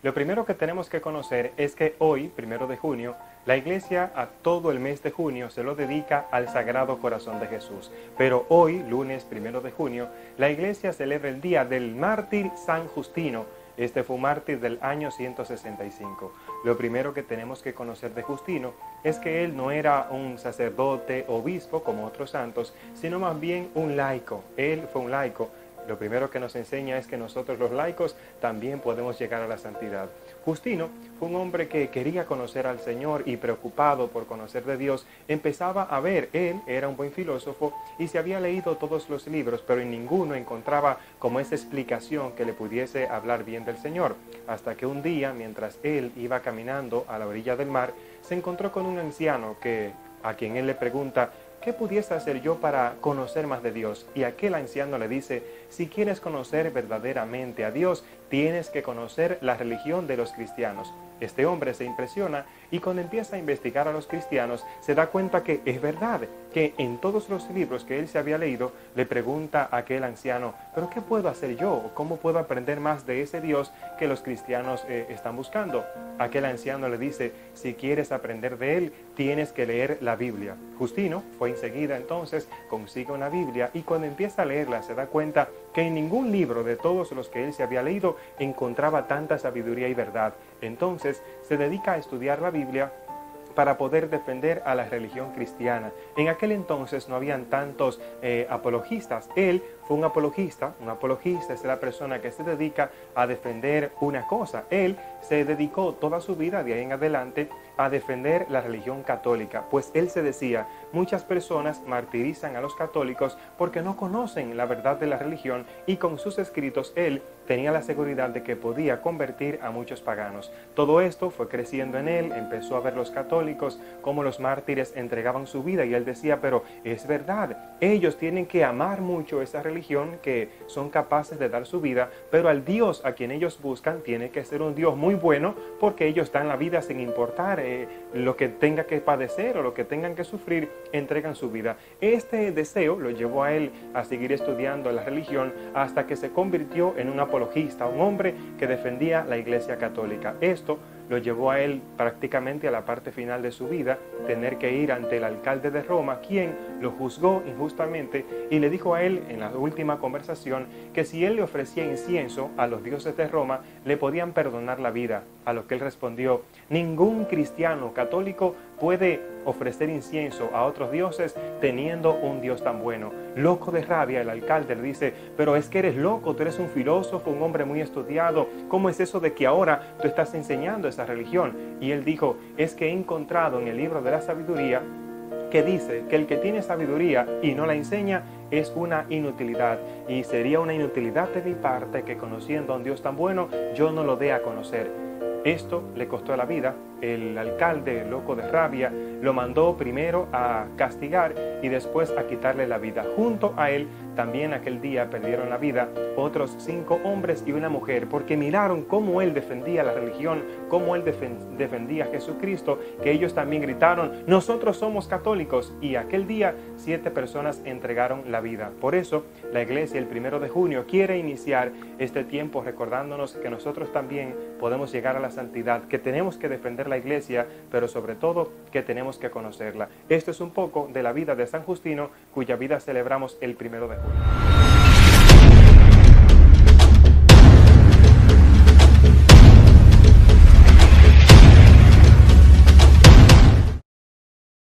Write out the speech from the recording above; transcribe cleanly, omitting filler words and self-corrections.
Lo primero que tenemos que conocer es que hoy, 1 de junio, la iglesia a todo el mes de junio se lo dedica al Sagrado Corazón de Jesús. Pero hoy, lunes 1 de junio, la iglesia celebra el día del mártir San Justino. Este fue un mártir del año 165. Lo primero que tenemos que conocer de Justino es que él no era un sacerdote o obispo como otros santos, sino más bien un laico. Él fue un laico. Lo primero que nos enseña es que nosotros los laicos también podemos llegar a la santidad. Justino fue un hombre que quería conocer al Señor y preocupado por conocer de Dios, empezaba a ver, él era un buen filósofo y se había leído todos los libros, pero en ninguno encontraba como esa explicación que le pudiese hablar bien del Señor. Hasta que un día, mientras él iba caminando a la orilla del mar, se encontró con un anciano a quien él le pregunta: ¿qué pudiese hacer yo para conocer más de Dios? Y aquel anciano le dice: si quieres conocer verdaderamente a Dios, tienes que conocer la religión de los cristianos. Este hombre se impresiona y cuando empieza a investigar a los cristianos se da cuenta que es verdad, que en todos los libros que él se había leído le pregunta a aquel anciano: ¿pero qué puedo hacer yo? ¿Cómo puedo aprender más de ese Dios que los cristianos están buscando? Aquel anciano le dice: si quieres aprender de él, tienes que leer la Biblia. Justino fue enseguida entonces, consigue una Biblia y cuando empieza a leerla se da cuenta que en ningún libro de todos los que él se había leído encontraba tanta sabiduría y verdad. Entonces se dedica a estudiar la Biblia para poder defender a la religión cristiana. En aquel entonces no habían tantos apologistas. Él fue un apologista es la persona que se dedica a defender una cosa. Él se dedicó toda su vida, de ahí en adelante, a defender la religión católica, pues él se decía: muchas personas martirizan a los católicos porque no conocen la verdad de la religión, y con sus escritos él tenía la seguridad de que podía convertir a muchos paganos. Todo esto fue creciendo en él, empezó a ver los católicos como los mártires entregaban su vida y él decía: pero es verdad, ellos tienen que amar mucho esa religión, que son capaces de dar su vida, pero al Dios a quien ellos buscan tiene que ser un Dios muy bueno, porque ellos dan la vida sin importar lo que tenga que padecer o lo que tengan que sufrir, entregan su vida. Este deseo lo llevó a él a seguir estudiando la religión hasta que se convirtió en un apologista, un hombre que defendía la Iglesia Católica. Esto lo llevó a él prácticamente a la parte final de su vida, tener que ir ante el alcalde de Roma, quien lo juzgó injustamente y le dijo a él en la última conversación que si él le ofrecía incienso a los dioses de Roma, le podían perdonar la vida. A lo que él respondió: ningún cristiano católico puede ofrecer incienso a otros dioses teniendo un Dios tan bueno. Loco de rabia, el alcalde le dice: pero es que eres loco, tú eres un filósofo, un hombre muy estudiado, ¿cómo es eso de que ahora tú estás enseñando esa religión? Y él dijo: es que he encontrado en el libro de la sabiduría que dice que el que tiene sabiduría y no la enseña es una inutilidad, y sería una inutilidad de mi parte que, conociendo a un Dios tan bueno, yo no lo dé a conocer. Esto le costó la vida. El alcalde, loco de rabia, lo mandó primero a castigar y después a quitarle la vida. Junto a él también aquel día perdieron la vida otros 5 hombres y una mujer, porque miraron cómo él defendía la religión, cómo él defendía a Jesucristo, que ellos también gritaron: nosotros somos católicos, y aquel día 7 personas entregaron la vida. Por eso la iglesia el 1 de junio quiere iniciar este tiempo recordándonos que nosotros también podemos llegar a la santidad, que tenemos que defender la iglesia, pero sobre todo que tenemos que conocerla. Esto es un poco de la vida de San Justino, cuya vida celebramos el 1 de junio.